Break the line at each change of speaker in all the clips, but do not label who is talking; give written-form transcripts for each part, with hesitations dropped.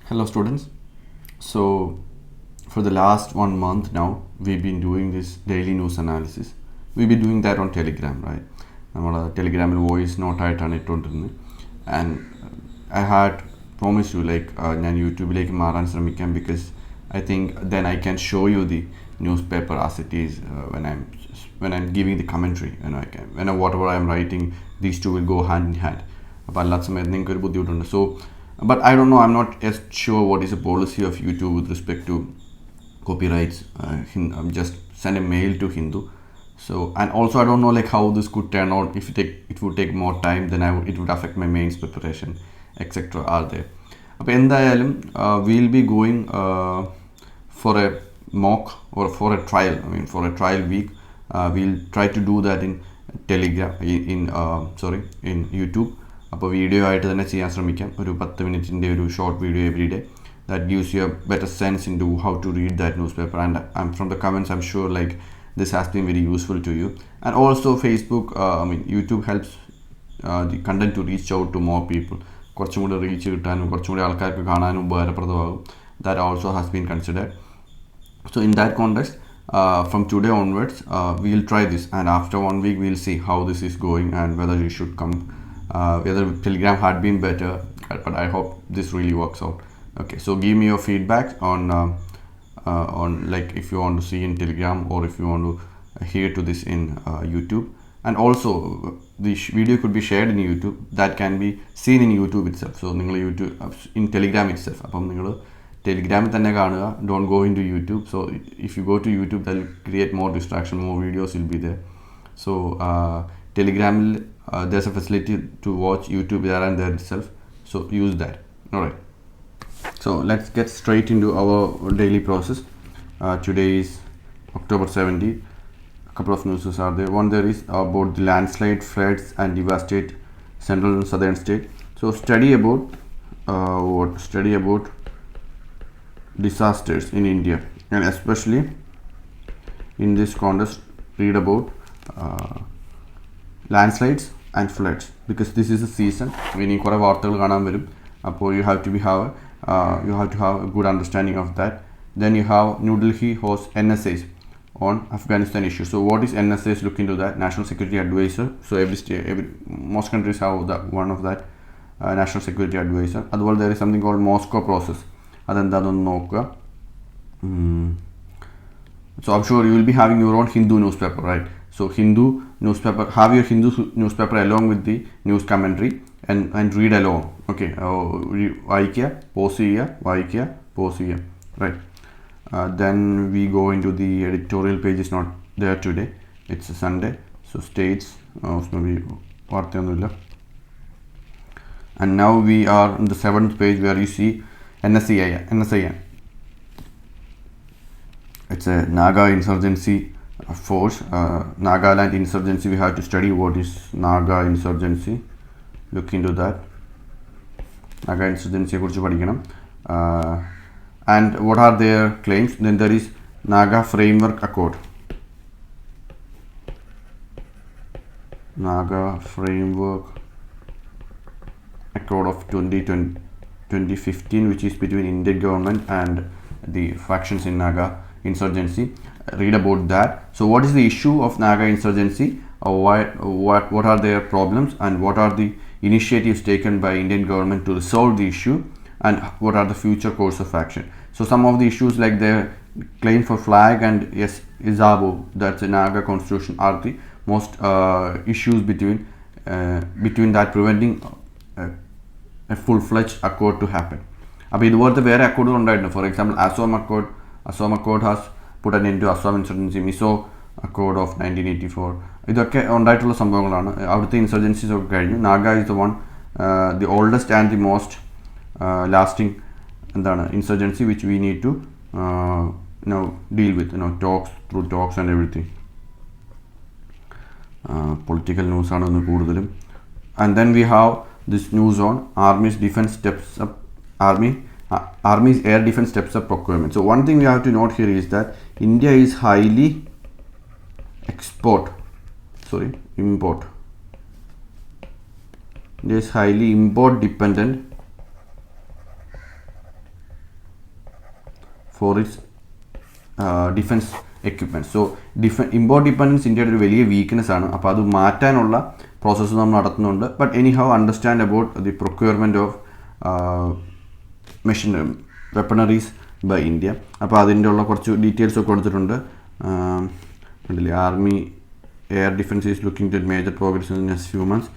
Hello students. So for the last 1 month now, we've been doing this daily news analysis. We've been doing that on Telegram, right? നമ്മൾ ടെലിഗ്രാമിൽ voice നോട്ടായിട്ടാണ് ഇട്ടുകൊണ്ടിരുന്നത് and I had promise you like ഞാൻ യൂട്യൂബിലേക്ക് മാറാൻ ശ്രമിക്കാം because I think then I can show you the newspaper as it is when I'm giving the commentary, whatever I'm writing, these two will go hand in hand. അപ്പോൾ അല്ലാത്ത സമയത്ത് നിങ്ങൾക്ക് ഒരു ബുദ്ധിമുട്ടുണ്ട്. So but I don't know, I'm not as sure what is the policy of YouTube with respect to copyrights. Just send a mail to Hindu. So, and also I don't know like how this could turn out. If it would take more time, then it would affect my mains preparation, etc. Are there? അപ്പോൾ എന്തായാലും we'll be going for a mock or for a trial. For a trial week, we'll try to do that in Telegram, in YouTube. അപ്പോൾ video ആയിട്ട് തന്നെ ചെയ്യാൻ ശ്രമിക്കാം. ഒരു 10 മിനിറ്റിൻ്റെ ഒരു short video every day that gives you a better sense into how to read that newspaper. And from the comments I'm sure like this has been very useful to you. And also Facebook, YouTube helps the content to reach out to more people. കുറച്ചും കൂടി reach കിട്ടാനും കുറച്ചും കൂടി ആൾക്കാർക്ക് കാണാനും ഉപകാരപ്രദമാകും. That also has been considered. So in that context, from today onwards, we'll try this, and after 1 week we'll see how this is going and whether you should come, whether Telegram had been better, but I hope this really works out. Okay, so give me your feedback on like if you want to see in Telegram or if you want to hear to this in YouTube. And also the video could be shared in YouTube, that can be seen in YouTube itself. So നിങ്ങൾ YouTube in Telegram itself, അപ്പം നിങ്ങൾ ടെലിഗ്രാമിൽ തന്നെ കാണുക, don't go into YouTube. So if you go to YouTube, that will create more distraction, more videos will be there. So Telegramil there's a facility to watch YouTube there and there itself, so use that. Alright, so let's get straight into our daily process. Today is October 17th. A couple of news are there. One there is about the landslide, floods and devastate central and southern state. So study about disasters in India, and especially in this context read about landslides and floods, because this is a season when you കുറേ വാർത്തകൾ കാണാൻ വരും. അപ്പോൾ you have to have a good understanding of that. Then you have New Delhi hosts NSAs on Afghanistan issue. So what is NSAs? Look into that. National Security Advisor. So most countries have one of that National Security Advisor. അതുപോലെ there is something called Moscow process. അതെന്താണെന്ന് നോക്കുക. So I'm sure you will be having your own Hindu newspaper, right? So Hindu newspaper, have your Hindu newspaper along with the news commentary and read along. Okay, വായിക്കുക, pause ചെയ്യുക, വായിക്കുക, pause ചെയ്യുക, right? Then we go into the editorial page. Is not there today, it's a Sunday, so states maybe വാർത്തയൊന്നുമില്ല. And now we are on the 7th page where you see NSIN. It's a Naga insurgency force, Nagaland insurgency. We have to study what is Naga insurgency. Look into that. Naga insurgency കുറിച്ച് പഠിക്കണം. And what are their claims? Then there is Naga Framework Accord. Naga Framework Accord of 2015, which is between Indian government and the factions in Naga insurgency. Read about that. So what is the issue of Naga insurgency? What are their problems, and what are the initiatives taken by Indian government to resolve the issue, and what are the future course of action? So some of the issues like their claim for flag and yes, Izabo, that's a Naga constitution, are the most issues between that preventing a full-fledged accord to happen. അപ്പോൾ ഇതുപോലത്തെ വേറെ അക്കോർഡുകൾ ഉണ്ടായിട്ടുണ്ട്. For example Assam accord has put an end to Assam insurgency, Mizo accord of 1984. ഇതൊക്കെ ഉണ്ടായിട്ടുള്ള സംഭവങ്ങളാണ്. അവിടുത്തെ insurgencies ഒക്കെ കഴിഞ്ഞു. Naga is the one, the oldest and the most lasting insurgency which we need to deal with talks and everything. Political ന്യൂസാണ് ഒന്ന് കൂടുതലും. And then we have this news on Army's air defense steps up procurement. So one thing we have to note here is that India is highly import. India is highly import dependent for its defense equipment. So import dependence ഇന്ത്യയുടെ ഒരു വലിയ weakness ആണ്. അപ്പോൾ അത് മാറ്റാനുള്ള process നമ്മൾ നടത്തുന്നുണ്ട്. But anyhow understand about the procurement of weaponries by India. അപ്പോൾ അതിൻ്റെ ഉള്ള കുറച്ച് ഡീറ്റെയിൽസ് ഒക്കെ കൊടുത്തിട്ടുണ്ട്. Army air defence is looking to major progress in next few months.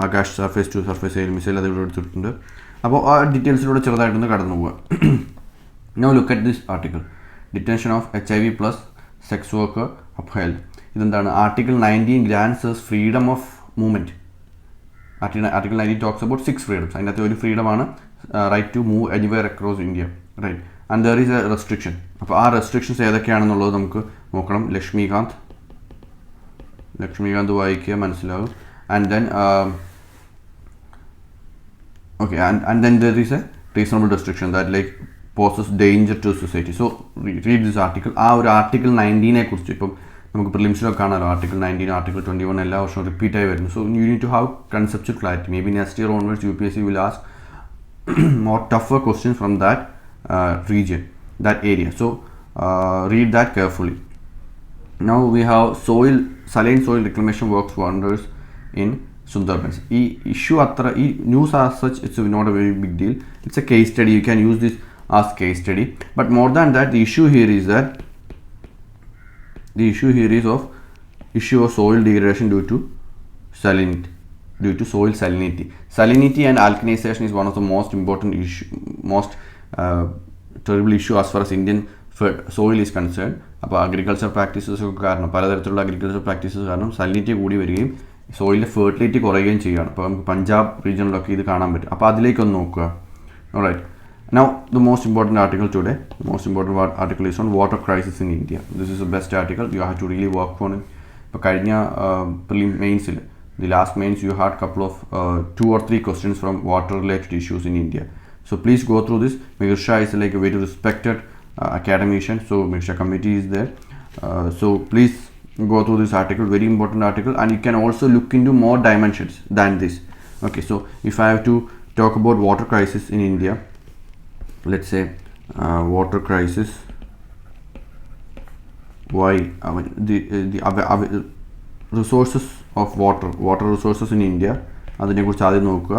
Akash surface to surface air missile അത് ഇവിടെ എടുത്തിട്ടുണ്ട്. അപ്പോൾ ആ ഡീറ്റെയിൽസിലൂടെ ചെറുതായിട്ടൊന്ന് കടന്നു പോവുക. Now look at this article. Detention of HIV+ sex worker upheld. ഇതെന്താണ്? Article 19 grants us freedom of movement. Article 19 talks about 6 freedoms. അതിനകത്ത് ഒരു ഫ്രീഡമാണ് right to move anywhere across India, right. And there is a restriction. അപ്പോൾ ആ restrictions ഏതൊക്കെയാണെന്നുള്ളത് നമുക്ക് നോക്കണം. ലക്ഷ്മികാന്ത് വായിക്കുക, മനസ്സിലാവും. And then okay, and then there is a reasonable restriction that like poses danger to society. So read this article. ആ ഒരു article 19 കുറിച്ച് ഇപ്പം നമുക്ക് പ്രിലിംസിലൊക്കെ കാണാമല്ലോ. ആർട്ടിക്കിൾ 19, ആർട്ടിക്കിൾ 21 എല്ലാ വർഷവും റിപ്പീറ്റ് ആയി വരുന്നു. So you need to have conceptual clarity. Maybe next year onwards UPSC will ask more tougher questions from that region, that area. So read that carefully. Now we have saline soil reclamation works wonders in Sundarbans. ഈ issue അത്ര, ഈ news as such it's not a very big deal. It's a case study. You can use this as case study. But more than that, the issue here is of soil degradation due to soil salinity. Salinity and alkalinization is one of the most important terrible issue as far as Indian soil is concerned. അപ്പോൾ agriculture practices ഒക്കെ കാരണം, പലതരത്തിലുള്ള agriculture practices കാരണം salinity കൂടി വരികയും സോയിലിൻ്റെ fertility കുറയുകയും ചെയ്യുകയാണ്. അപ്പോൾ നമുക്ക് പഞ്ചാബ് റീജിയനിലൊക്കെ ഇത് കാണാൻ പറ്റും. അപ്പോൾ അതിലേക്കൊന്ന് നോക്കുക. Alright. Now the most important article today, is on water crisis in India. This is the best article. You have to really work on it. ഇപ്പോൾ കഴിഞ്ഞ മെയിൻസിൽ, the last mains, you had couple of 2 or 3 questions from water related issues in India. So please go through this. Mihir Shah is like a very respected academician. So Mihir Shah committee is there. So please go through this article, very important article, and you can also look into more dimensions than this. Okay, so if I have to talk about water crisis in India, let's say water crisis, why the resources of water resources in India, അതിനെ കുറിച്ച് ആദ്യം നോക്കുക.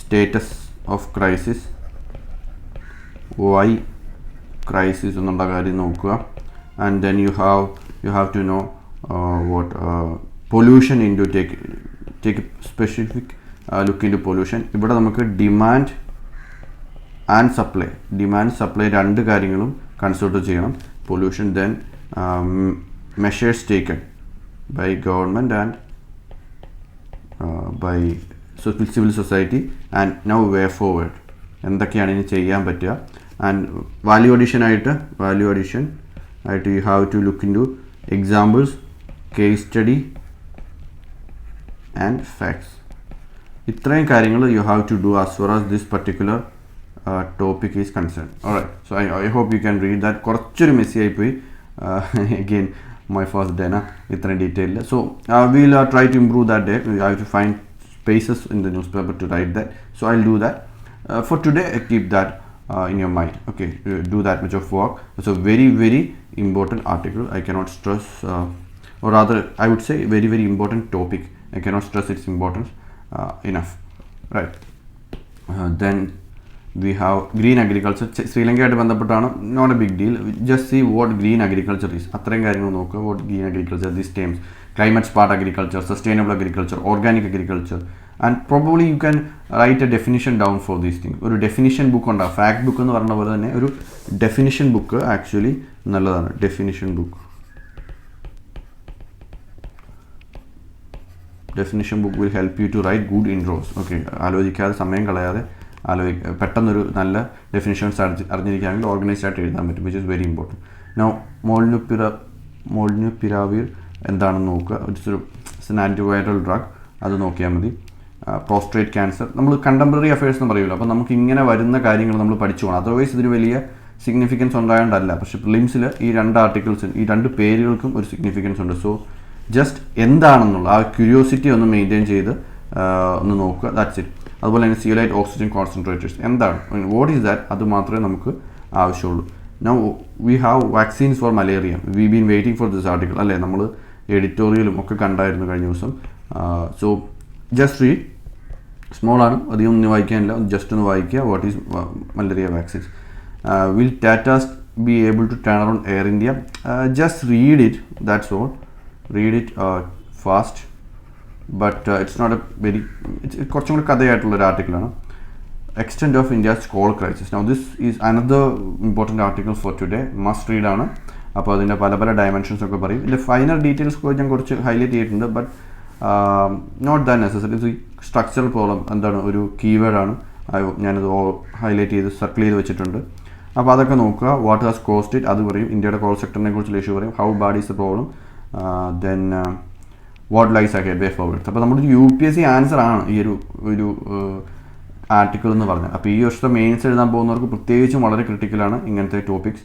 Status of crisis, why crisis എന്നുള്ള കാര്യം നോക്കുക. and then you have to know what pollution into take specific look into pollution. ഇവിടെ നമുക്ക് demand and supply രണ്ട് കാര്യങ്ങളും കൺസിഡർ ചെയ്യണം. Pollution, then measures taken by government and by civil society, and now way forward എന്തൊക്കെയാണ് ഇനി ചെയ്യാൻ പറ്റുക. And value addition ആയിട്ട് you have to look into examples, case study and facts. ഇത്രയും കാര്യങ്ങൾ you have to do as far as this particular topic is concerned. Alright, so I hope you can read that. കുറച്ചൊരു Messi ആയിപ്പോയി. Again, my first day na ഇത്ര detail. So we'll try to improve that day. I have to find spaces in the newspaper to write that. So I'll do that. For today, keep that in your mind. Okay, do that much of work. It's a very, very important article. I cannot stress, or rather I would say very, very important topic. I cannot stress its importance enough. Right. Then we have green agriculture. ശ്രീലങ്കയായിട്ട് ബന്ധപ്പെട്ടാണ്, not a big deal. Just see what green agriculture is. അത്രയും കാര്യങ്ങൾ നോക്കുക. What green agriculture, these terms, climate smart agriculture, sustainable agriculture, organic agriculture, and probably you can write a definition down for these things. ഒരു definition book ഉണ്ടാകും. Fact book എന്ന് പറഞ്ഞ പോലെ തന്നെ ഒരു ഡെഫിനിഷൻ ബുക്ക് ആക്ച്വലി നല്ലതാണ്. Definition book will help you to write good intros. Okay, ആലോചിക്കാതെ, സമയം കളയാതെ പെട്ടെന്നൊരു നല്ല ഡെഫിനിഷൻസ് അറിഞ്ഞിരിക്കുകയാണെങ്കിൽ ഓർഗനൈസ്ഡ് ആയിട്ട് എഴുതാൻ പറ്റും, which is very important. Now molnupiravir എന്താണെന്ന് നോക്കുക. ഇറ്റ്സ് ഒരു ആൻറ്റിവൈറൽ ഡ്രഗ്, അത് നോക്കിയാൽ മതി. പ്രോസ്ട്രേറ്റ് ക്യാൻസർ, നമ്മൾ കണ്ടംപററി അഫയേഴ്സ് എന്ന് പറയുമല്ലോ. അപ്പോൾ നമുക്ക് ഇങ്ങനെ വരുന്ന കാര്യങ്ങൾ നമ്മൾ പഠിച്ചു പോകണം. അതർവൈസ് ഇതിന് വലിയ സിഗ്നിഫിക്കൻസ് ഉണ്ടായതുകൊണ്ടല്ല. പക്ഷേ പ്രിലിംസിൽ ഈ 2 ആർട്ടിക്കിൾസിന്, ഈ 2 പേരുകൾക്കും ഒരു സിഗ്നിഫിക്കൻസ് ഉണ്ട്. സോ ജസ്റ്റ് എന്താണെന്നുള്ള ആ ക്യൂരിയോസിറ്റി ഒന്ന് മെയിൻറ്റെയിൻ ചെയ്ത് ഒന്ന് നോക്കുക. That's it. അതുപോലെ തന്നെ സിയലൈറ്റ് ഓക്സിജൻ കോൺസെൻട്രേറ്റേഴ്സ് എന്താണ്, വാട്ട് ഈസ് ദാറ്റ്, അത് മാത്രമേ നമുക്ക് ആവശ്യമുള്ളൂ. Now we have vaccines for malaria. We've been waiting for this article. അല്ലേ, നമ്മൾ എഡിറ്റോറിയലും ഒക്കെ കണ്ടായിരുന്നു കഴിഞ്ഞ ദിവസം. സോ ജസ്റ്റ് റീഡ്, സ്മോൾ ആണ്, അധികം ഒന്നും വായിക്കാനില്ല, ജസ്റ്റ് ഒന്ന് വായിക്കുക. What is malaria vaccines? Will Tata's be able to turn around Air India? Just read it, that's all. Read it fast, but it's not a very, it's കുറച്ചും കൂടി കഥയായിട്ടുള്ളൊരു ആർട്ടിക്കിളാണ്. Extent of India's coal crisis. Now this is another important article for today. Must read ആണ്. അപ്പോൾ അതിൻ്റെ പല പല dimensions ഒക്കെ പറയും. ഇതിൻ്റെ ഫൈനൽ ഡീറ്റെയിൽസ് ഒക്കെ ഞാൻ കുറച്ച് ഹൈലൈറ്റ് ചെയ്തിട്ടുണ്ട്, ബട്ട് നോട്ട് ദാറ്റ് നെസസറി. ഇത് സ്ട്രക്ചറൽ പ്രോബ്ലം എന്താണ് ഒരു കീവേഡാണ്, ഞാനത് ഹൈലൈറ്റ് ചെയ്ത് സർക്കിൾ ചെയ്ത് വെച്ചിട്ടുണ്ട്. അപ്പോൾ അതൊക്കെ നോക്കുക. വാട്ട് ഹാസ് കോസ്റ്റ് ഇറ്റ് അത് പറയും. ഇന്ത്യയുടെ കോൾ സെക്ടറിനെ കുറിച്ചുള്ള ഇഷ്യൂ പറയും. How bad is the problem, then what lies ahead way forward. അപ്പോൾ നമ്മുടെ UPSC ആൻസർ ആണ് ഈ ഒരു ആർട്ടിക്കിൾ എന്ന് പറഞ്ഞാൽ. അപ്പോൾ ഈ വർഷത്തെ മെയിൻസ് എഴുതാൻ പോകുന്നവർക്ക് പ്രത്യേകിച്ചും വളരെ ക്രിട്ടിക്കലാണ് ഇങ്ങനത്തെ ടോപ്പിക്സ്.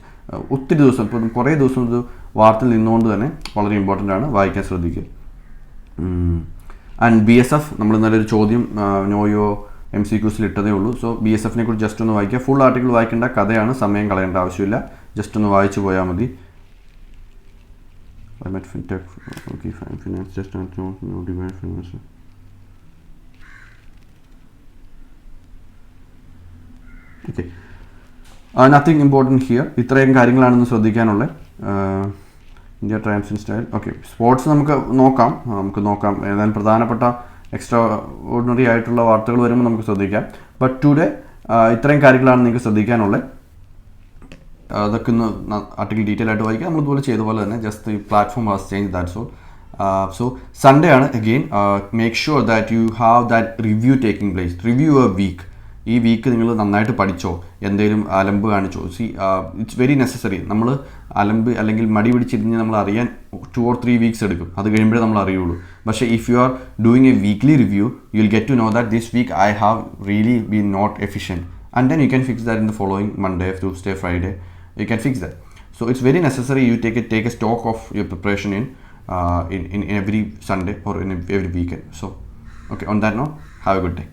ഒത്തിരി ദിവസം, ഇപ്പോൾ കുറേ ദിവസം ഇത് വാർത്തയിൽ നിന്നുകൊണ്ട് തന്നെ വളരെ ഇമ്പോർട്ടൻ്റ് ആണ്, വായിക്കാൻ ശ്രദ്ധിക്കുക. ആൻഡ് BSF നമ്മൾ നല്ലൊരു ചോദ്യം നോയോ MCQസിൽ ഇട്ടതേ ഉള്ളൂ. സോ BSFനെ കുറിച്ച് ജസ്റ്റ് ഒന്ന് വായിക്കുക. ഫുൾ ആർട്ടിക്കിൾ വായിക്കേണ്ട, കഥയാണ്, സമയം കളയേണ്ട ആവശ്യമില്ല, ജസ്റ്റ് ഒന്ന് വായിച്ചു പോയാൽ മതി. Okay, nothing important here. ഇത്രയും കാര്യങ്ങളാണെന്ന് ശ്രദ്ധിക്കാനുള്ളത്. India triumphs in style. Okay, sports നമുക്ക് നോക്കാം. ഏതായാലും പ്രധാനപ്പെട്ട എക്സ്ട്രാ ഓർഡിനറി ആയിട്ടുള്ള വാർത്തകൾ വരുമ്പോൾ നമുക്ക് ശ്രദ്ധിക്കാം. ബട്ട് ടുഡേ ഇത്രയും കാര്യങ്ങളാണ് നിങ്ങൾക്ക് ശ്രദ്ധിക്കാനുള്ളത്. അതൊക്കെ ഒന്ന് ആർട്ടിക്കിൾ ഡീറ്റെയിൽ ആയിട്ട് വായിക്കാം. നമ്മളിതുപോലെ ചെയ്ത പോലെ തന്നെ, ജസ്റ്റ് ഈ platform has change, that's all. So Sunday ആണ് again. Make sure that you have that review taking place. Review a week. ഈ വീക്ക് നിങ്ങൾ നന്നായിട്ട് പഠിച്ചോ, എന്തെങ്കിലും അലമ്പ് കാണിച്ചോ. It's very necessary. നമ്മൾ അലമ്പ് അല്ലെങ്കിൽ മടി പിടിച്ചിരുന്ന് നമ്മൾ അറിയാൻ 2 or 3 weeks എടുക്കും. അത് കഴിയുമ്പോഴേ നമ്മൾ അറിയുള്ളൂ. പക്ഷേ if you are doing a weekly review, you will get to know that this week I have really been not efficient, and then you can fix that in the following Monday, Tuesday, Friday. You can fix that. So it's very necessary you take a stock of your preparation in every Sunday or in every weekend. So okay, on that note, have a good day.